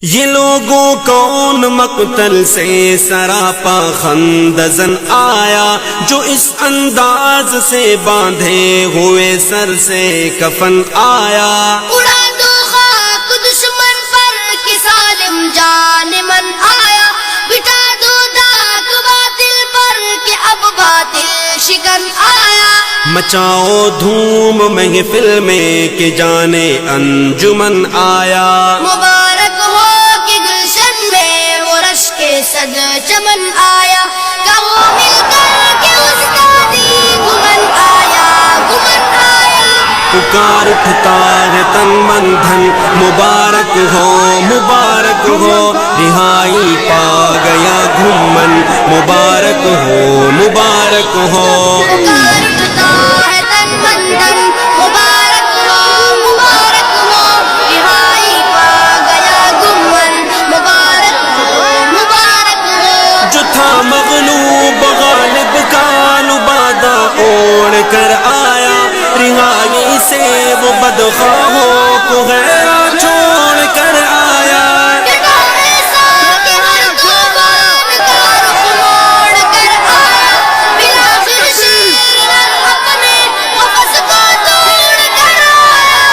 یہ لوگوں کون مقتل سے سراپا خندزن آیا، جو اس انداز سے باندھے ہوئے سر سے کفن آیا۔ اڑا دو خاک دشمن پر کہ ظالم جان من آیا، بٹا دو داغ باطل پر کہ اب باطل شکن آیا۔ مچاؤ دھوم محفل میں کہ جانے انجمن آیا۔ مبارک ہو کہ گلشن میں وہ رش کے صد چمن آیا، کہو مل کر کہ استادی گمن آیا، گمن آیا۔ پکار اٹھتا ہے تن من دھن، مبارک ہو مبارک ہو، رہائی پا گیا گھومن، مبارک ہو مبارک ہو۔ پکار اٹھتا ہے تن من دھن، مبارک ہو مبارک ہو، رہائی پا گیا گمن، مبارک ہو مبارک ہو۔ جو تھا مغلوب غالب کا لبادہ اوڑھ کر آیا، رہائی سے وہ بدخواہوں کو غیرہ چھوڑ کر آیا۔ ڈٹا ایسا کہ ہر طوفان کا رخ موڑ کر آیا، بالآخر شیر نر اپنے قفس کو توڑ کر آیا۔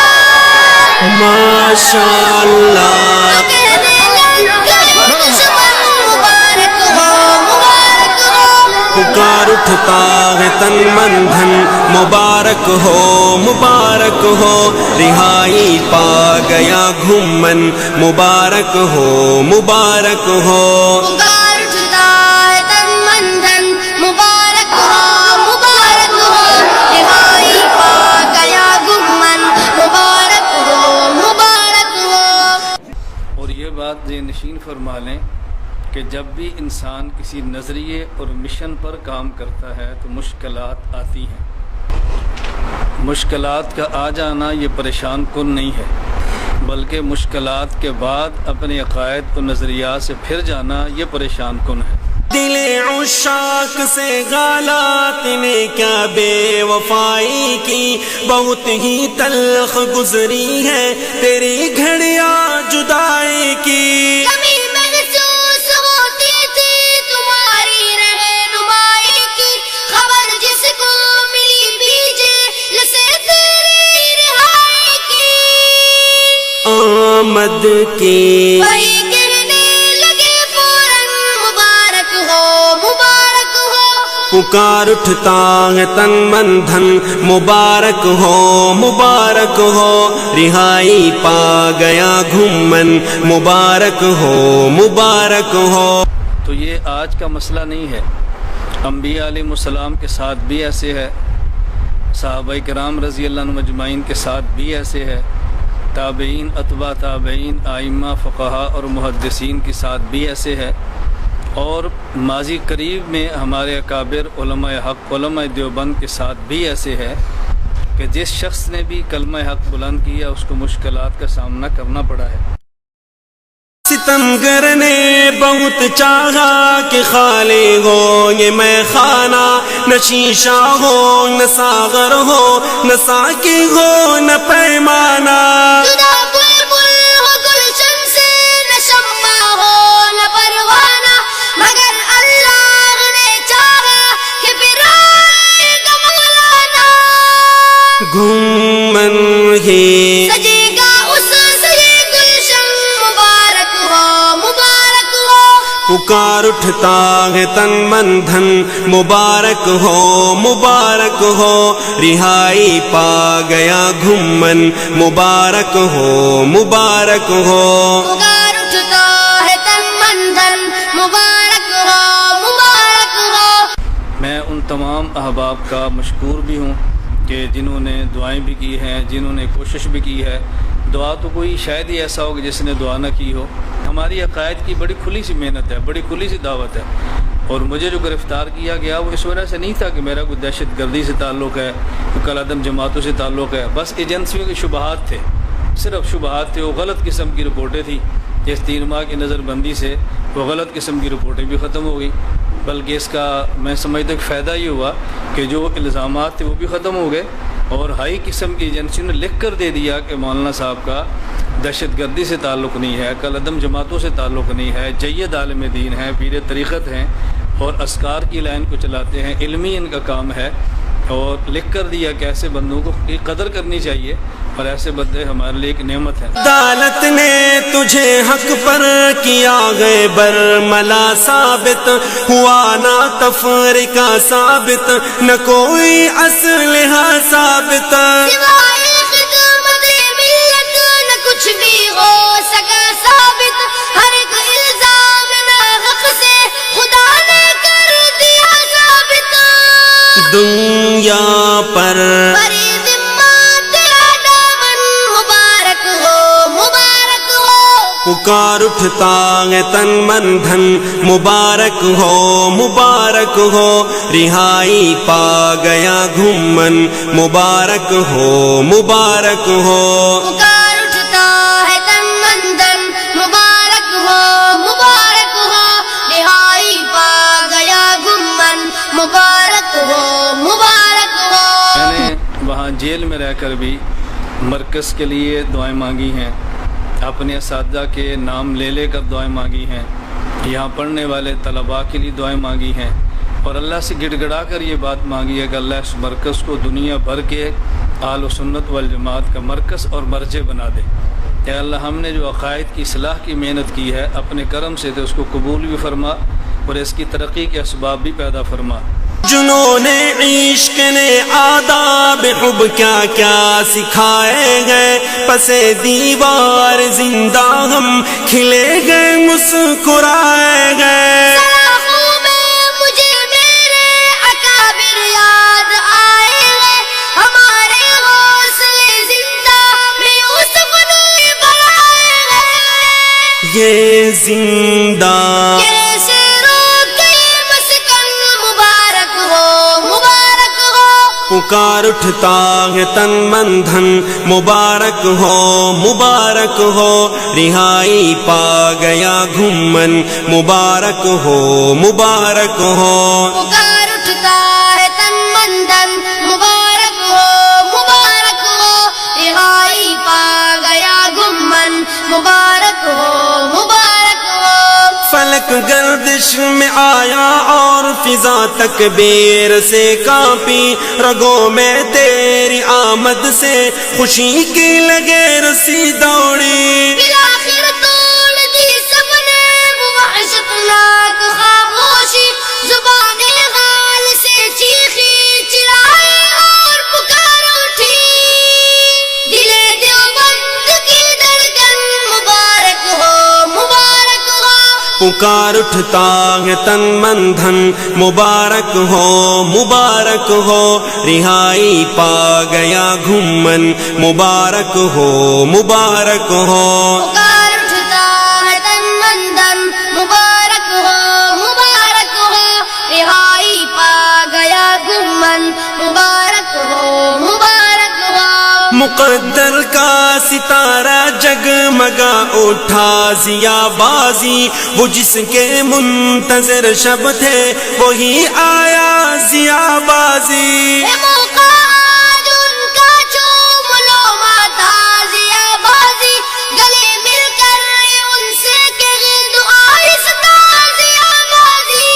ماشاء اللہ، کہنے لگے دشمن مبارک ہو مبارک ہو۔ پکار اٹھتا ہے تن من دھن، مبارک ہو مبارک ہو، رہائی پا گیا گھومن، مبارک ہو مبارک ہو۔ پکار اٹھتا ہے تن من دھن، مبارک ہو مبارک ہو، رہائی پا گیا گمن، مبارک ہو مبارک ہو۔ اور یہ بات ذہن نشین فرما لیں کہ جب بھی انسان کسی نظریے اور مشن پر کام کرتا ہے تو مشکلات آتی ہیں۔ مشکلات کا آ جانا یہ پریشان کن نہیں ہے، بلکہ مشکلات کے بعد اپنے عقائد و نظریات سے پھر جانا یہ پریشان کن ہے۔ دل عشاق سے غالات نے کیا بے وفائی کی، بہت ہی تلخ گزری ہے تیری گھڑیاں جدائی کی۔ کمی محسوس ہوتی تھی تمہاری رہنمائی کی، خبر جس کو ملی بیجے سے تیری رہائی کی، آمد کی وہی کہنے لگے فوراً مبارک ہو مبارک ہو۔ پکار اٹھتا ہے تن من دھن، مبارک ہو مبارک ہو، رہائی پا گیا گھومن، مبارک ہو مبارک ہو۔ تو یہ آج کا مسئلہ نہیں ہے، انبیاء علیہ السلام کے ساتھ بھی ایسے ہے، صحابہ کرام رضی اللہ عنہم اجمعین کے ساتھ بھی ایسے ہے، تابعین اتباع تابعین ائمہ فقہا اور محدثین کے ساتھ بھی ایسے ہے، اور ماضی قریب میں ہمارے اکابر علماء حق علماء دیوبند کے ساتھ بھی ایسے ہے کہ جس شخص نے بھی کلمہ حق بلند کیا اس کو مشکلات کا سامنا کرنا پڑا ہے۔ ستمگر نے بہت چاہا کہ خالی ہو یہ میں خانہ، نہ شیشہ ہو نہ ساغر ہو، نہ ساقی ہو نہ پیمانہ۔ جدا بلبل ہو گلشن سے، نہ شمع ہو نہ پروانہ، مگر اللہ نے چاہا کہ پھر آئے گا مولانا۔ گھومن ہی سجے گا اس سے یہ گلشن، مبارک ہو مبارک ہو۔ پکار اٹھتا ہے تن من دھن، مبارک ہو مبارک ہو، رہائی پا گیا گھومن، مبارک ہو مبارک ہو۔ پکار اٹھتا ہے تن من دھن، مبارک ہو مبارک ہو۔ میں ان تمام احباب کا مشکور بھی ہوں کہ جنہوں نے دعائیں بھی کی ہیں، جنہوں نے کوشش بھی کی ہے۔ دعا تو کوئی شاید ہی ایسا ہوگا جس نے دعا نہ کی ہو۔ ہماری عقائد کی بڑی کھلی سی محنت ہے، بڑی کھلی سی دعوت ہے، اور مجھے جو گرفتار کیا گیا وہ اس وجہ سے نہیں تھا کہ میرا کوئی دہشت گردی سے تعلق ہے، کوئی کل عدم جماعتوں سے تعلق ہے، بس ایجنسیوں کے شبہات تھے، صرف شبہات تھے۔ وہ غلط قسم کی رپورٹیں تھیں، جس 3 ماہ کی نظر بندی سے وہ غلط قسم کی رپورٹیں بھی ختم ہو گئی، بلکہ اس کا میں سمجھتا کہ فائدہ یہ ہوا کہ جو الزامات تھے وہ بھی ختم ہو گئے، اور ہائی قسم کی ایجنسی نے لکھ کر دے دیا کہ مولانا صاحب کا دہشت گردی سے تعلق نہیں ہے، کل عدم جماعتوں سے تعلق نہیں ہے، جید عالم دین ہیں، پیر طریقت ہیں اور اسکار کی لائن کو چلاتے ہیں، علمی ان کا کام ہے، اور لکھ کر دیا کہ ایسے بندوں کو کی قدر کرنی چاہیے، اور ایسے بندے ہمارے لیے ایک نعمت ہیں۔ عدالت نے تجھے حق پر کیا گئے برملا ثابت، ہوا نہ تفرقہ ثابت، نہ کوئی اسلحہ ثابت، سوائے خدمت ملت نہ کچھ بھی ہو سکا ثابت، ہر ایک الزام ناحق سے خدا نے کر دیا ثابت، دنیا پر بری ذمہ تیرا دامن مبارک ہو، مبارک ہو، پکار اٹھتا ہے تن من دھن، مبارک ہو مبارک ہو، رہائی پا گیا گھومن، مبارک ہو مبارک ہو، پکار اٹھتا ہے تن من دھن، مبارک ہو، مبارک ہو، رہائی پا گیا گمن، مبارک ہو، مبارک ہو۔ میں نے وہاں جیل میں رہ کر بھی مرکز کے لیے دعائیں مانگی ہیں، اپنے اساتذہ کے نام لے لے کر دعائیں مانگی ہیں، یہاں پڑھنے والے طلباء کے لیے دعائیں مانگی ہیں، اور اللہ سے گڑ گڑا کر یہ بات مانگی ہے کہ اللہ اس مرکز کو دنیا بھر کے اہل و سنت والجماعت کا مرکز اور مرجع بنا دے۔ کہ اللہ ہم نے جو عقائد کی اصلاح کی محنت کی ہے اپنے کرم سے تو اس کو قبول بھی فرما، اور اس کی ترقی کے اسباب بھی پیدا فرما۔ جنہوں نے عشق نے آداب حب کیا کیا سکھائے گئے، پسے دیوار زندہ ہم کھلے گئے مسکرائے گئے، سلاخوں میں مجھے میرے اکابر یاد آئے گئے، ہمارے حوصلے زندہ میں یوسف نے بڑھائے گئے، یہ زندہ کیسے روکے مسکن مبارک ہو، مبارک ہو، پکار اٹھتا ہے تن من دھن، مبارک ہو مبارک ہو، رہائی پا گیا گھومن، مبارک ہو مبارک ہو، پکار اٹھتا ہے تن من دھن، مبارک ہو، مبارک ہو، رہائی پا گیا گمن، مبارک ہو، مبارک ہو، فلک گردش میں آیا اور فضا تکبیر سے کانپی، رگوں میں تیری آمد سے خوشی کی لگے رسی دوڑی، بالآخر توڑ دی سب نے وہ وحشتناک خاموشی، زبان غال سے چیخی چلائے اور پکار اٹھی، دل دیوبند کی دھڑکن مبارک ہو، مبارک ہو، پکار اٹھتا ہے تن من دھن، مبارک ہو مبارک ہو، رہائی پا گیا گھومن، مبارک ہو مبارک ہو، پکار اٹھتا ہے تن من دھن، مبارک ہو، مبارک ہو، رہائی پا گیا گمن، مبارک ہو، مبارک ہو، مقدر کا ستارہ جگمگا اٹھا ضیا بازی، وہ جس کے منتظر شب تھے وہی آیا ضیا بازی، یہ موقع آج ان کا چوم لو ماتا ضیا بازی، گلے مل کر ان سے کہ دعائیں ضیا بازی،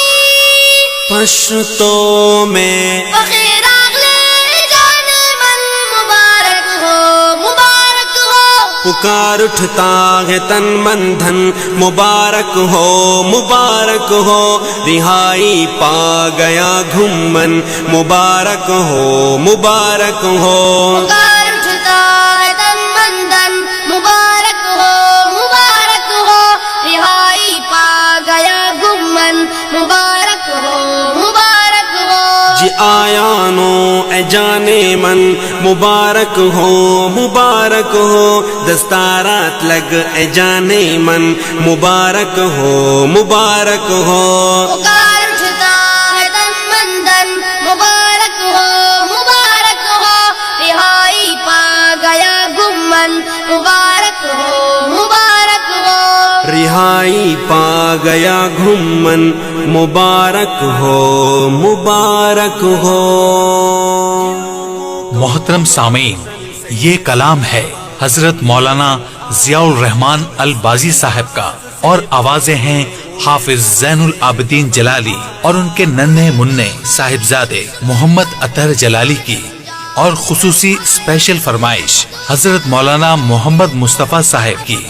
پشتوں میں بخیر اگلے جانے من، مبارک ہو، مبارک ہو، پکار اٹھتا ہے تن من دھن، مبارک ہو مبارک ہو، رہائی پا گیا گھومن، مبارک ہو مبارک ہو، پکار اٹھتا ہے تن من دھن، مبارک ہو، مبارک ہو، رہائی پا گیا گمن، مبارک ہو، مبارک ہو، جی آیا نو اے جانے من، مبارک ہو مبارک ہو، دستارات لگ اے جانے من، مبارک ہو مبارک ہو، پکار اٹھتا ہے تن من دھن، مبارک ہو، مبارک ہو، رہائی پا گیا گمن، مبارک ہو، مبارک ہو، رہائی پا گیا گھومن، مبارک ہو مبارک ہو۔ محترم سامعین، یہ کلام ہے حضرت مولانا ضیاء الرحمان البازی صاحب کا، اور آوازیں ہیں حافظ زین العابدین جلالی اور ان کے ننھے منع صاحبزادے محمد اطہر جلالی کی، اور خصوصی اسپیشل فرمائش حضرت مولانا محمد مصطفیٰ صاحب کی۔